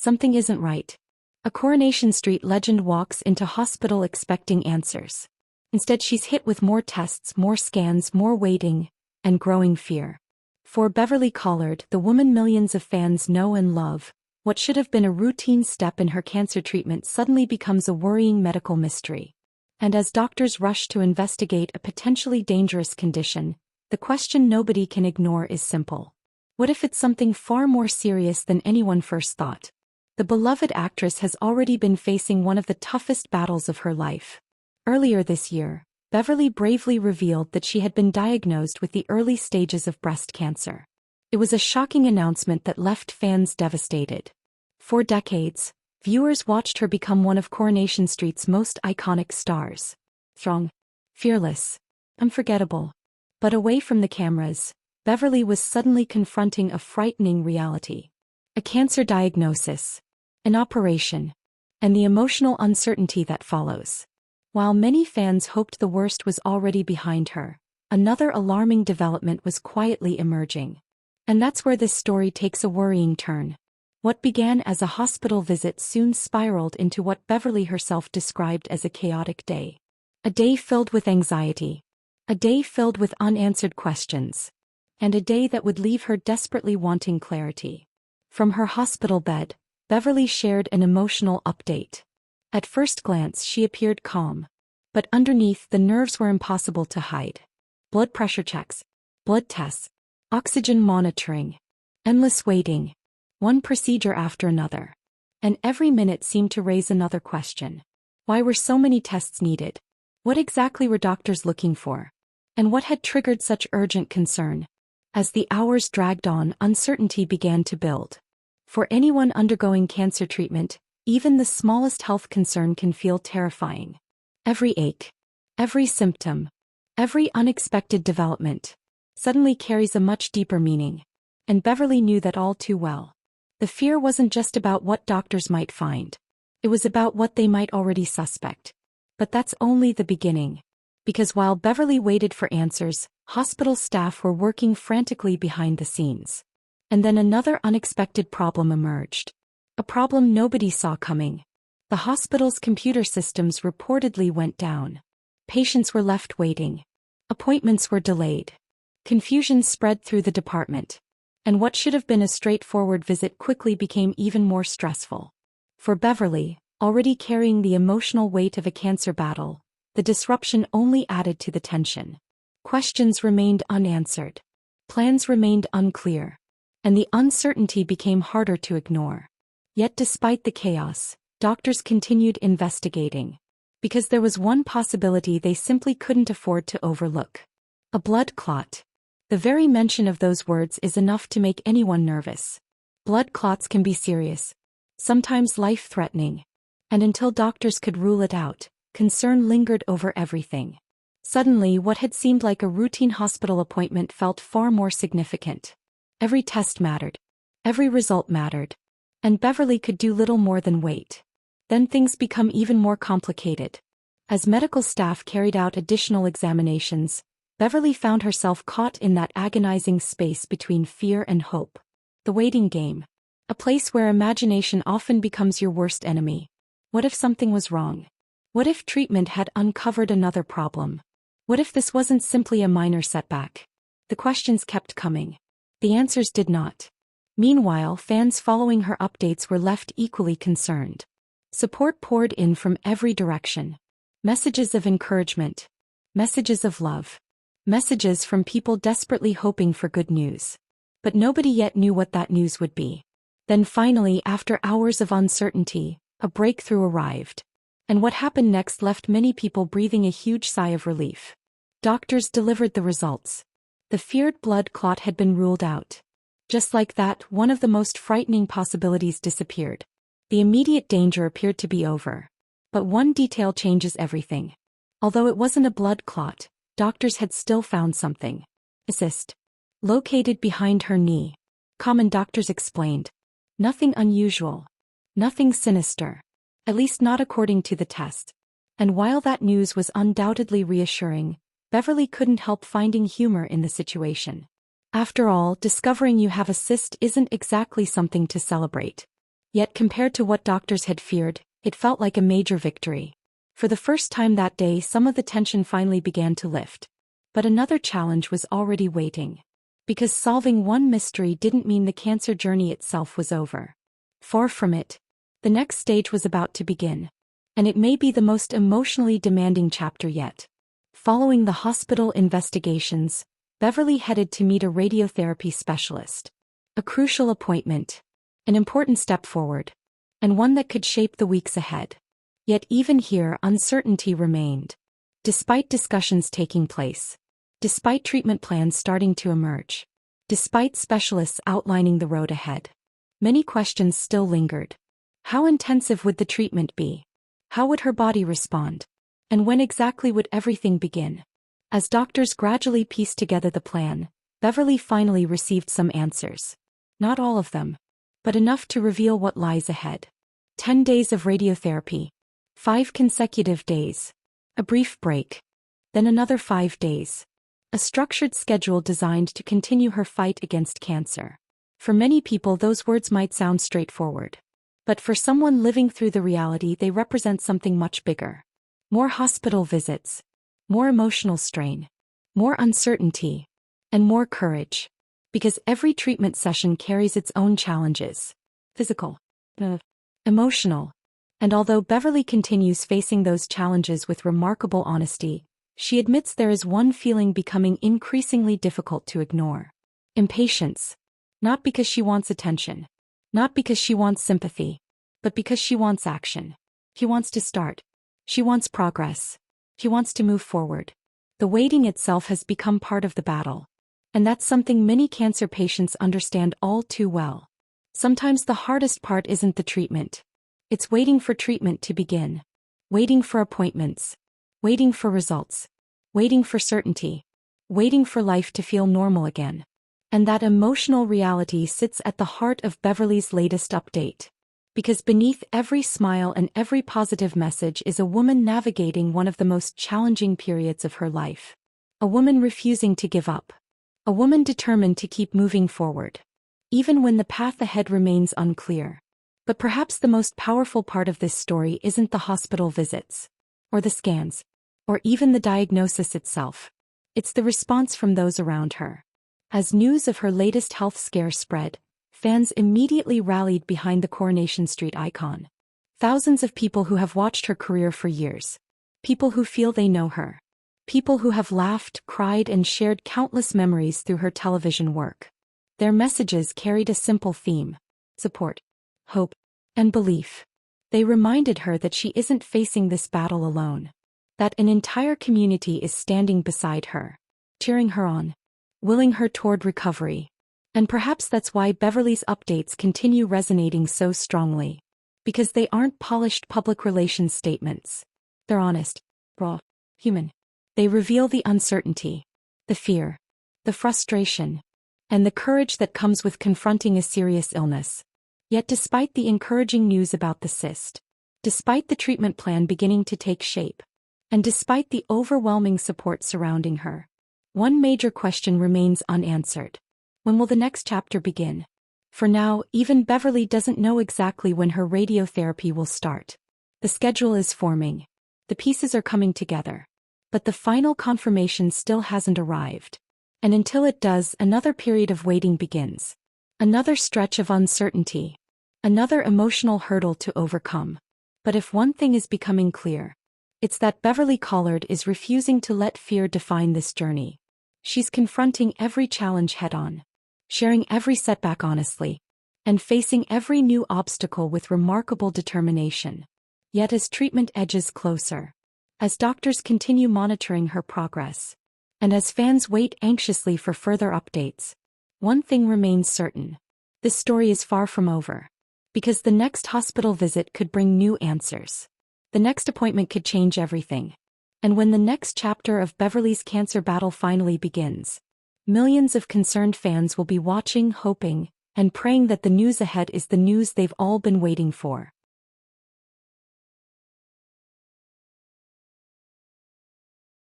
Something isn't right. A Coronation Street legend walks into hospital expecting answers. Instead, she's hit with more tests, more scans, more waiting, and growing fear. For Beverly Callard, the woman millions of fans know and love, what should have been a routine step in her cancer treatment suddenly becomes a worrying medical mystery. And as doctors rush to investigate a potentially dangerous condition, the question nobody can ignore is simple. What if it's something far more serious than anyone first thought? The beloved actress has already been facing one of the toughest battles of her life. Earlier this year, Beverly bravely revealed that she had been diagnosed with the early stages of breast cancer. It was a shocking announcement that left fans devastated. For decades, viewers watched her become one of Coronation Street's most iconic stars. Strong, fearless, unforgettable. But away from the cameras, Beverly was suddenly confronting a frightening reality. A cancer diagnosis, an operation, and the emotional uncertainty that follows. While many fans hoped the worst was already behind her, another alarming development was quietly emerging. And that's where this story takes a worrying turn. What began as a hospital visit soon spiraled into what Beverly herself described as a chaotic day. A day filled with anxiety. A day filled with unanswered questions. And a day that would leave her desperately wanting clarity. From her hospital bed, Beverly shared an emotional update. At first glance she appeared calm. But underneath the nerves were impossible to hide. Blood pressure checks, blood tests, oxygen monitoring, endless waiting, one procedure after another. And every minute seemed to raise another question. Why were so many tests needed? What exactly were doctors looking for? And what had triggered such urgent concern? As the hours dragged on, uncertainty began to build. For anyone undergoing cancer treatment, even the smallest health concern can feel terrifying. Every ache, every symptom, every unexpected development suddenly carries a much deeper meaning. And Beverly knew that all too well. The fear wasn't just about what doctors might find. It was about what they might already suspect. But that's only the beginning. Because while Beverly waited for answers, hospital staff were working frantically behind the scenes. And then another unexpected problem emerged. A problem nobody saw coming. The hospital's computer systems reportedly went down. Patients were left waiting. Appointments were delayed. Confusion spread through the department. And what should have been a straightforward visit quickly became even more stressful. For Beverly, already carrying the emotional weight of a cancer battle, the disruption only added to the tension. Questions remained unanswered. Plans remained unclear. And the uncertainty became harder to ignore. Yet despite the chaos, doctors continued investigating. Because there was one possibility they simply couldn't afford to overlook. A blood clot. The very mention of those words is enough to make anyone nervous. Blood clots can be serious, sometimes life-threatening. And until doctors could rule it out, concern lingered over everything. Suddenly, what had seemed like a routine hospital appointment felt far more significant. Every test mattered. Every result mattered. And Beverly could do little more than wait. Then things become even more complicated. As medical staff carried out additional examinations, Beverly found herself caught in that agonizing space between fear and hope. The waiting game. A place where imagination often becomes your worst enemy. What if something was wrong? What if treatment had uncovered another problem? What if this wasn't simply a minor setback? The questions kept coming. The answers did not. Meanwhile, fans following her updates were left equally concerned. Support poured in from every direction. Messages of encouragement. Messages of love. Messages from people desperately hoping for good news. But nobody yet knew what that news would be. Then finally, after hours of uncertainty, a breakthrough arrived. And what happened next left many people breathing a huge sigh of relief. Doctors delivered the results. The feared blood clot had been ruled out. Just like that, one of the most frightening possibilities disappeared. The immediate danger appeared to be over. But one detail changes everything. Although it wasn't a blood clot, doctors had still found something. A cyst. Located behind her knee. Common doctors explained. Nothing unusual. Nothing sinister. At least not according to the test. And while that news was undoubtedly reassuring, Beverly couldn't help finding humor in the situation. After all, discovering you have a cyst isn't exactly something to celebrate. Yet compared to what doctors had feared, it felt like a major victory. For the first time that day, some of the tension finally began to lift. But another challenge was already waiting. Because solving one mystery didn't mean the cancer journey itself was over. Far from it. The next stage was about to begin. And it may be the most emotionally demanding chapter yet. Following the hospital investigations, Beverly headed to meet a radiotherapy specialist. A crucial appointment. An important step forward. And one that could shape the weeks ahead. Yet even here, uncertainty remained. Despite discussions taking place. Despite treatment plans starting to emerge. Despite specialists outlining the road ahead. Many questions still lingered. How intensive would the treatment be? How would her body respond? And when exactly would everything begin? As doctors gradually pieced together the plan, Beverly finally received some answers. Not all of them, but enough to reveal what lies ahead. 10 days of radiotherapy. 5 consecutive days. A brief break. Then another 5 days. A structured schedule designed to continue her fight against cancer. For many people, those words might sound straightforward. But for someone living through the reality, they represent something much bigger. More hospital visits. More emotional strain. More uncertainty. And more courage. Because every treatment session carries its own challenges. Physical. Emotional. And although Beverly continues facing those challenges with remarkable honesty, she admits there is one feeling becoming increasingly difficult to ignore. Impatience. Not because she wants attention. Not because she wants sympathy. But because she wants action. She wants to start. She wants progress. She wants to move forward. The waiting itself has become part of the battle. And that's something many cancer patients understand all too well. Sometimes the hardest part isn't the treatment. It's waiting for treatment to begin. Waiting for appointments. Waiting for results. Waiting for certainty. Waiting for life to feel normal again. And that emotional reality sits at the heart of Beverly's latest update. Because beneath every smile and every positive message is a woman navigating one of the most challenging periods of her life. A woman refusing to give up. A woman determined to keep moving forward. Even when the path ahead remains unclear. But perhaps the most powerful part of this story isn't the hospital visits. Or the scans. Or even the diagnosis itself. It's the response from those around her. As news of her latest health scare spread, fans immediately rallied behind the Coronation Street icon. Thousands of people who have watched her career for years. People who feel they know her. People who have laughed, cried, and shared countless memories through her television work. Their messages carried a simple theme: support, hope, and belief. They reminded her that she isn't facing this battle alone. That an entire community is standing beside her, cheering her on, willing her toward recovery. And perhaps that's why Beverly's updates continue resonating so strongly. Because they aren't polished public relations statements. They're honest, raw, human. They reveal the uncertainty, the fear, the frustration, and the courage that comes with confronting a serious illness. Yet despite the encouraging news about the cyst, despite the treatment plan beginning to take shape, and despite the overwhelming support surrounding her, one major question remains unanswered. When will the next chapter begin? For now, even Beverly doesn't know exactly when her radiotherapy will start. The schedule is forming. The pieces are coming together. But the final confirmation still hasn't arrived. And until it does, another period of waiting begins. Another stretch of uncertainty. Another emotional hurdle to overcome. But if one thing is becoming clear, it's that Beverly Callard is refusing to let fear define this journey. She's confronting every challenge head-on, sharing every setback honestly, and facing every new obstacle with remarkable determination. Yet as treatment edges closer, as doctors continue monitoring her progress, and as fans wait anxiously for further updates, one thing remains certain. This story is far from over. Because the next hospital visit could bring new answers. The next appointment could change everything. And when the next chapter of Beverly's cancer battle finally begins, millions of concerned fans will be watching, hoping, and praying that the news ahead is the news they've all been waiting for.